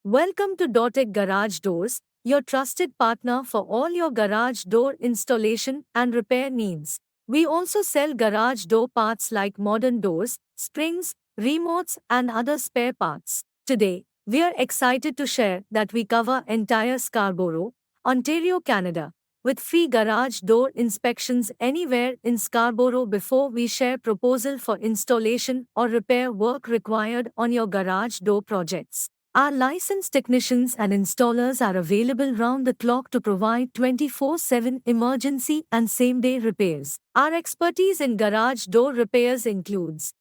Welcome to Dortech Garage Doors, your trusted partner for all your garage door installation and repair needs. We also sell garage door parts like modern doors, springs, remotes, and other spare parts. Today, we are excited to share that we cover entire Scarborough, Ontario, Canada, with free garage door inspections anywhere in Scarborough before we share proposal for installation or repair work required on your garage door projects. Our licensed technicians and installers are available round the clock to provide 24/7 emergency and same-day repairs. Our expertise in garage door repairs includes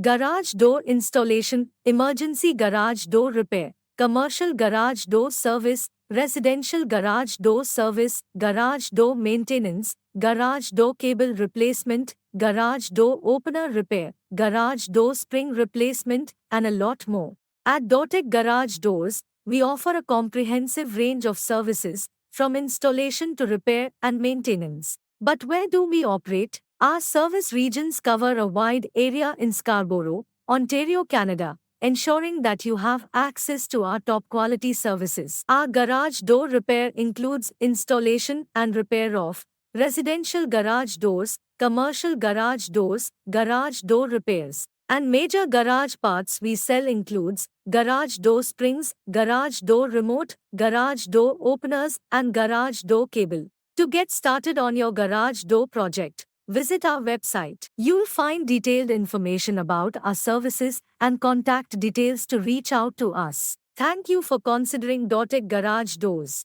garage door installation, emergency garage door repair, commercial garage door service, residential garage door service, garage door maintenance, garage door cable replacement, garage door opener repair, garage door spring replacement, and a lot more. At Dortech Garage Doors, we offer a comprehensive range of services, from installation to repair and maintenance. But where do we operate? Our service regions cover a wide area in Scarborough, Ontario, Canada, ensuring that you have access to our top quality services. Our garage door repair includes installation and repair of residential garage doors, commercial garage doors, garage door repairs, and major garage parts we sell includes garage door springs, garage door remote, garage door openers, and garage door cable. To get started on your garage door project, visit our website. You'll find detailed information about our services and contact details to reach out to us. Thank you for considering Dortech Garage Doors.